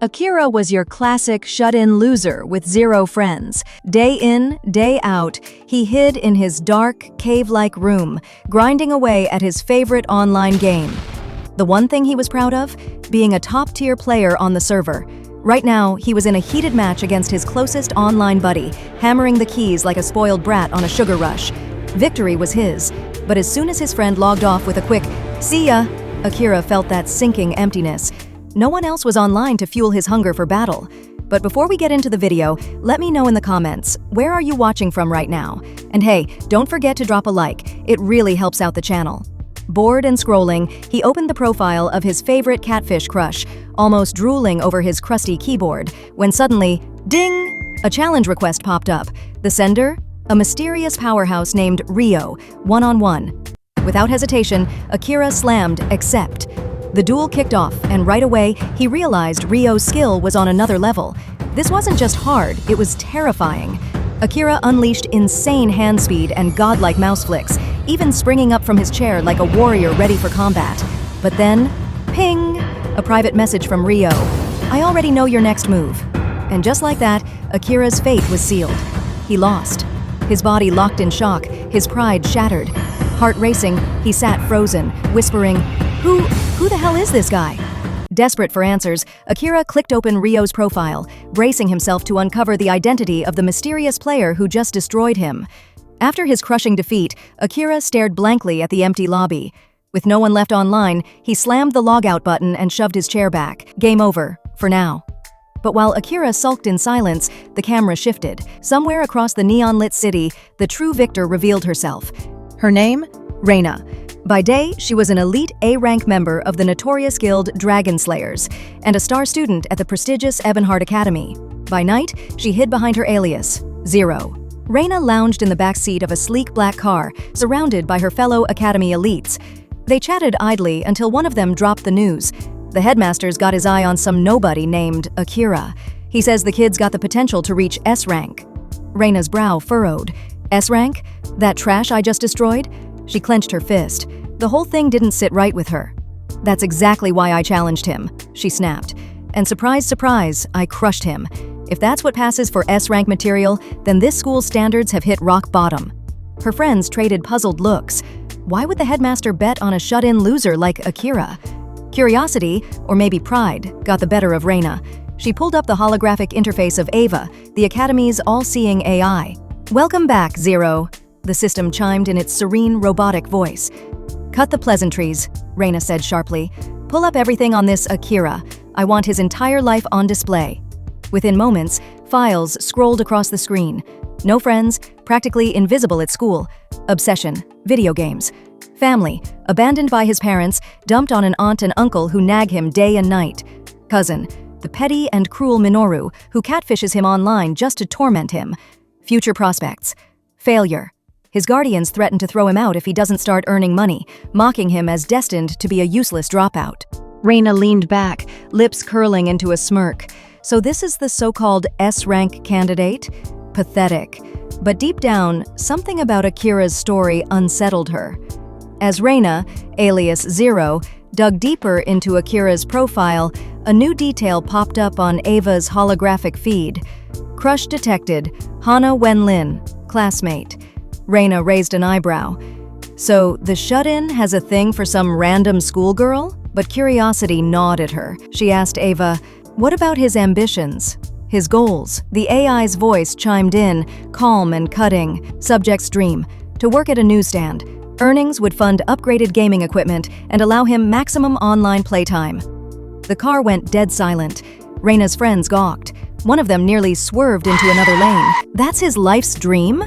Akira was your classic shut-in loser with zero friends. Day in, day out, he hid in his dark, cave-like room, grinding away at his favorite online game. The one thing he was proud of? Being a top-tier player on the server. Right now, he was in a heated match against his closest online buddy, hammering the keys like a spoiled brat on a sugar rush. Victory was his, but as soon as his friend logged off with a quick, "See ya," Akira felt that sinking emptiness. No one else was online to fuel his hunger for battle. But before we get into the video, let me know in the comments, where are you watching from right now? And hey, don't forget to drop a like, it really helps out the channel. Bored and scrolling, he opened the profile of his favorite catfish crush, almost drooling over his crusty keyboard, when suddenly, ding! A challenge request popped up. The sender? A mysterious powerhouse named Rio, one-on-one. Without hesitation, Akira slammed accept. The duel kicked off, and right away, he realized Rio's skill was on another level. This wasn't just hard, it was terrifying. Akira unleashed insane hand speed and godlike mouse flicks, even springing up from his chair like a warrior ready for combat. But then, ping! A private message from Rio. "I already know your next move." And just like that, Akira's fate was sealed. He lost. His body locked in shock, his pride shattered. Heart racing, he sat frozen, whispering, Who the hell is this guy? Desperate for answers, Akira clicked open Rio's profile, bracing himself to uncover the identity of the mysterious player who just destroyed him. After his crushing defeat, Akira stared blankly at the empty lobby. With no one left online, he slammed the logout button and shoved his chair back. Game over, for now. But while Akira sulked in silence, the camera shifted. Somewhere across the neon-lit city, the true victor revealed herself. Her name? Reina. By day, she was an elite A-rank member of the notorious guild Dragon Slayers and a star student at the prestigious Ebonheart Academy. By night, she hid behind her alias, Zero. Reina lounged in the back seat of a sleek black car, surrounded by her fellow Academy elites. They chatted idly until one of them dropped the news. The headmaster's got his eye on some nobody named Akira. He says the kid's got the potential to reach S rank. Reina's brow furrowed. S rank? That trash I just destroyed? She clenched her fist. The whole thing didn't sit right with her. "That's exactly why I challenged him," she snapped. "And surprise, surprise, I crushed him. If that's what passes for S-rank material, then this school's standards have hit rock bottom." Her friends traded puzzled looks. Why would the headmaster bet on a shut-in loser like Akira? Curiosity, or maybe pride, got the better of Reina. She pulled up the holographic interface of Ava, the Academy's all-seeing AI. "Welcome back, Zero," the system chimed in its serene, robotic voice. "Cut the pleasantries," Reina said sharply. "Pull up everything on this Akira. I want his entire life on display." Within moments, files scrolled across the screen. No friends, practically invisible at school. Obsession, video games. Family, abandoned by his parents, dumped on an aunt and uncle who nag him day and night. Cousin, the petty and cruel Minoru, who catfishes him online just to torment him. Future prospects. Failure. His guardians threaten to throw him out if he doesn't start earning money, mocking him as destined to be a useless dropout. Reina leaned back, lips curling into a smirk. So this is the so-called S-rank candidate? Pathetic. But deep down, something about Akira's story unsettled her. As Reina, alias Zero, dug deeper into Akira's profile, a new detail popped up on Ava's holographic feed. Crush detected, Hana Wenlin, classmate. Reina raised an eyebrow. So, the shut-in has a thing for some random schoolgirl? But curiosity gnawed at her. She asked Ava, "What about his ambitions? His goals?" The AI's voice chimed in, calm and cutting. Subject's dream: to work at a newsstand. Earnings would fund upgraded gaming equipment and allow him maximum online playtime. The car went dead silent. Reina's friends gawked. One of them nearly swerved into another lane. "That's his life's dream?"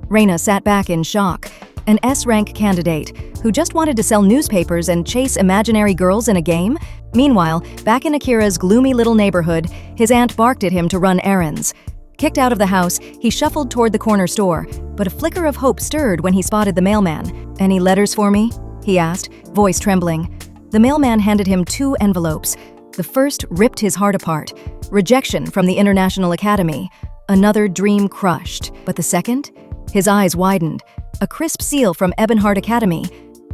Reina sat back in shock. An S-rank candidate who just wanted to sell newspapers and chase imaginary girls in a game? Meanwhile, back in Akira's gloomy little neighborhood, his aunt barked at him to run errands. Kicked out of the house, he shuffled toward the corner store, but a flicker of hope stirred when he spotted the mailman. "Any letters for me?" he asked, voice trembling. The mailman handed him 2 envelopes. The first ripped his heart apart. Rejection from the International Academy. Another dream crushed. But the second? His eyes widened. A crisp seal from Ebonheart Academy.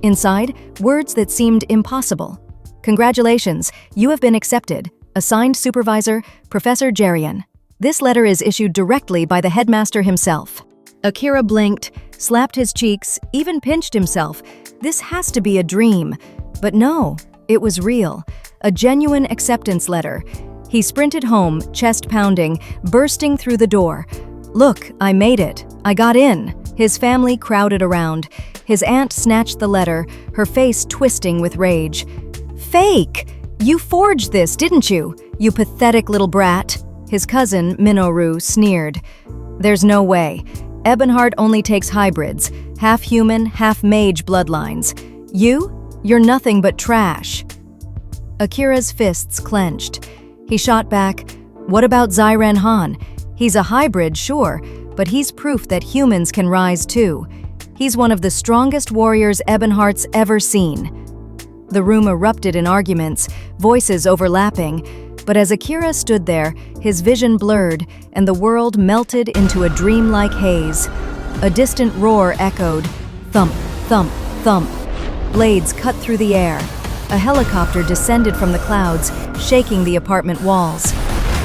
Inside, words that seemed impossible. "Congratulations, you have been accepted. Assigned supervisor, Professor Jerian. This letter is issued directly by the headmaster himself. Akira blinked, slapped his cheeks, even pinched himself. This has to be a dream. But no, it was real. A genuine acceptance letter. He sprinted home, chest pounding, bursting through the door. "Look, I made it. I got in." His family crowded around. His aunt snatched the letter, her face twisting with rage. "Fake! You forged this, didn't you? You pathetic little brat." His cousin, Minoru, sneered. "There's no way. Ebonheart only takes hybrids, half human, half mage bloodlines. You're nothing but trash." Akira's fists clenched. He shot back, "What about Zyren Han? He's a hybrid, sure, but he's proof that humans can rise too. He's one of the strongest warriors Ebonheart's ever seen." The room erupted in arguments, voices overlapping, but as Akira stood there, his vision blurred and the world melted into a dreamlike haze. A distant roar echoed, thump, thump, thump. Blades cut through the air. A helicopter descended from the clouds, shaking the apartment walls.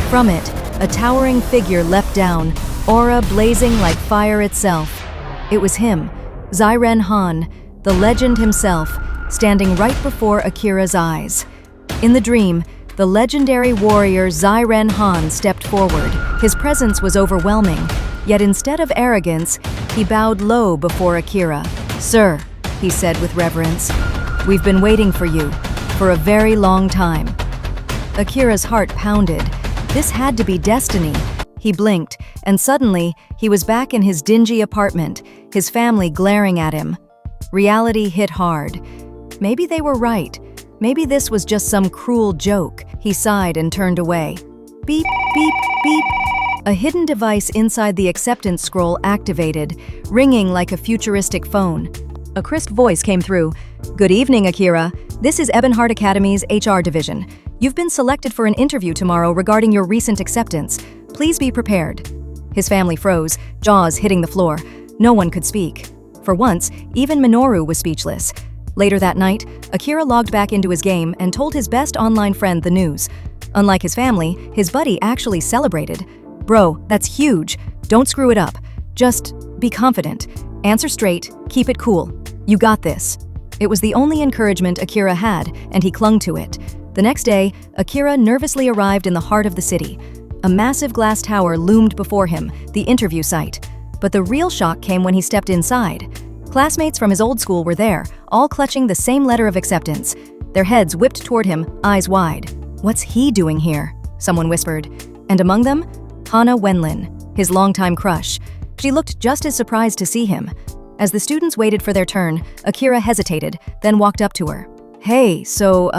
From it, a towering figure leapt down, aura blazing like fire itself. It was him, Zyren Han, the legend himself, standing right before Akira's eyes. In the dream, the legendary warrior Zyren Han stepped forward. His presence was overwhelming, yet instead of arrogance, he bowed low before Akira. "Sir," he said with reverence, "we've been waiting for you, for a very long time." Akira's heart pounded. This had to be destiny. He blinked, and suddenly, he was back in his dingy apartment, his family glaring at him. Reality hit hard. Maybe they were right. Maybe this was just some cruel joke. He sighed and turned away. Beep, beep, beep. A hidden device inside the acceptance scroll activated, ringing like a futuristic phone. A crisp voice came through. "Good evening, Akira. This is Ebonheart Academy's HR division. You've been selected for an interview tomorrow regarding your recent acceptance. Please be prepared." His family froze, jaws hitting the floor. No one could speak. For once, even Minoru was speechless. Later that night, Akira logged back into his game and told his best online friend the news. Unlike his family, his buddy actually celebrated. "Bro, that's huge. Don't screw it up. Just be confident. Answer straight, keep it cool. You got this." It was the only encouragement Akira had, and he clung to it. The next day, Akira nervously arrived in the heart of the city. A massive glass tower loomed before him, the interview site. But the real shock came when he stepped inside. Classmates from his old school were there, all clutching the same letter of acceptance. Their heads whipped toward him, eyes wide. "What's he doing here?" someone whispered. And among them, Hana Wenlin, his longtime crush. She looked just as surprised to see him. As the students waited for their turn, Akira hesitated, then walked up to her. "Hey, so,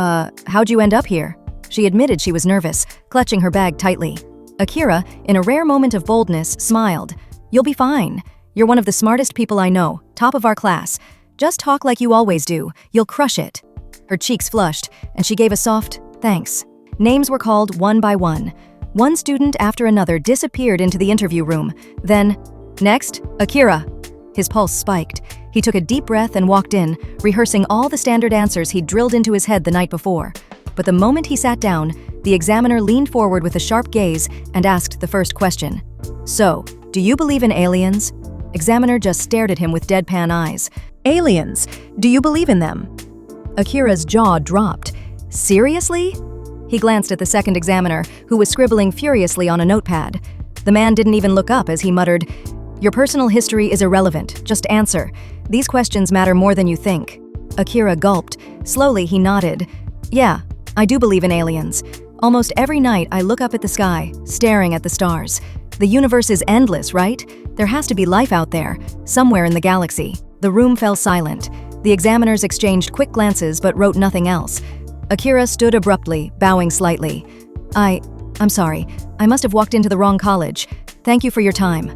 how'd you end up here?" She admitted she was nervous, clutching her bag tightly. Akira, in a rare moment of boldness, smiled. "You'll be fine. You're one of the smartest people I know, top of our class. Just talk like you always do. You'll crush it." Her cheeks flushed, and she gave a soft, "Thanks." Names were called one by one. One student after another disappeared into the interview room. Then, "Next, Akira." His pulse spiked. He took a deep breath and walked in, rehearsing all the standard answers he'd drilled into his head the night before. But the moment he sat down, the examiner leaned forward with a sharp gaze and asked the first question. "So, do you believe in aliens?" Examiner just stared at him with deadpan eyes. "Aliens? Do you believe in them?" Akira's jaw dropped. "Seriously?" He glanced at the second examiner, who was scribbling furiously on a notepad. The man didn't even look up as he muttered, "Your personal history is irrelevant. Just answer. These questions matter more than you think." Akira gulped. Slowly, he nodded. "Yeah, I do believe in aliens. Almost every night I look up at the sky, staring at the stars. The universe is endless, right? There has to be life out there, somewhere in the galaxy." The room fell silent. The examiners exchanged quick glances but wrote nothing else. Akira stood abruptly, bowing slightly. I'm sorry. I must have walked into the wrong college. Thank you for your time."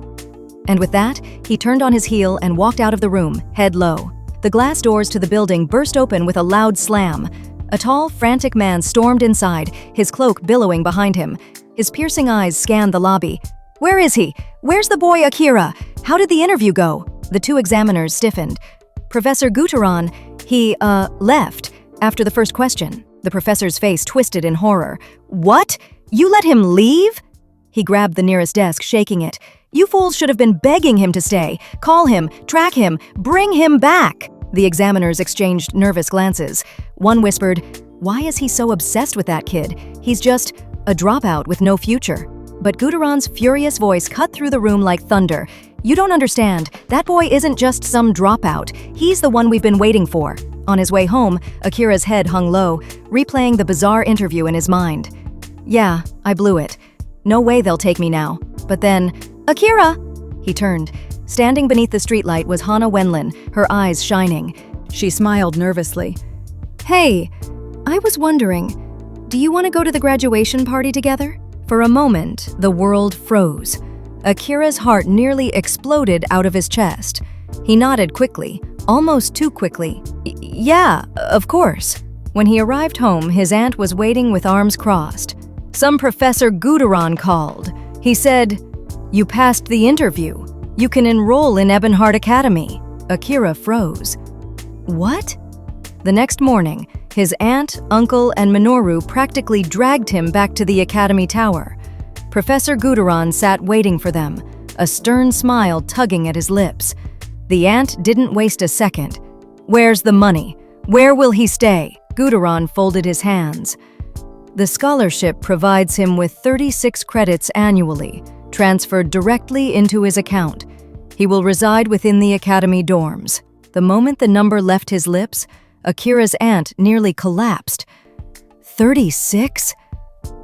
And with that, he turned on his heel and walked out of the room, head low. The glass doors to the building burst open with a loud slam. A tall, frantic man stormed inside, his cloak billowing behind him. His piercing eyes scanned the lobby. "Where is he? Where's the boy Akira? How did the interview go?" The two examiners stiffened. "Professor Guteron, he, left after the first question." The professor's face twisted in horror. "What? You let him leave?" He grabbed the nearest desk, shaking it. "You fools should have been begging him to stay. Call him, track him, bring him back." The examiners exchanged nervous glances. One whispered, "Why is he so obsessed with that kid? He's just a dropout with no future." But Guteron's furious voice cut through the room like thunder. "You don't understand. That boy isn't just some dropout. He's the one we've been waiting for." On his way home, Akira's head hung low, replaying the bizarre interview in his mind. "Yeah, I blew it. No way they'll take me now." But then, "Akira!" He turned. Standing beneath the streetlight was Hana Wenlin, her eyes shining. She smiled nervously. "Hey, I was wondering, do you want to go to the graduation party together?" For a moment, the world froze. Akira's heart nearly exploded out of his chest. He nodded quickly, almost too quickly. "Yeah, of course." When he arrived home, his aunt was waiting with arms crossed. Some Professor Guteron called. He said, "You passed the interview. You can enroll in Ebonheart Academy." Akira froze. "What?" The next morning, his aunt, uncle, and Minoru practically dragged him back to the academy tower. Professor Guteron sat waiting for them, a stern smile tugging at his lips. The aunt didn't waste a second. "Where's the money? Where will he stay?" Guteron folded his hands. "The scholarship provides him with 36 credits annually, transferred directly into his account. He will reside within the academy dorms." The moment the number left his lips, Akira's aunt nearly collapsed. 36?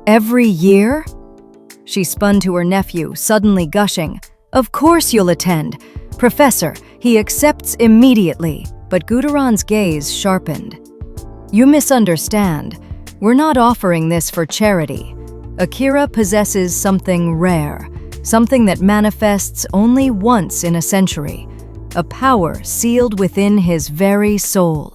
Every year? She spun to her nephew, suddenly gushing. "Of course you'll attend. Professor, he accepts immediately." But Guteron's gaze sharpened. "You misunderstand. We're not offering this for charity. Akira possesses something rare, something that manifests only once in a century, a power sealed within his very soul."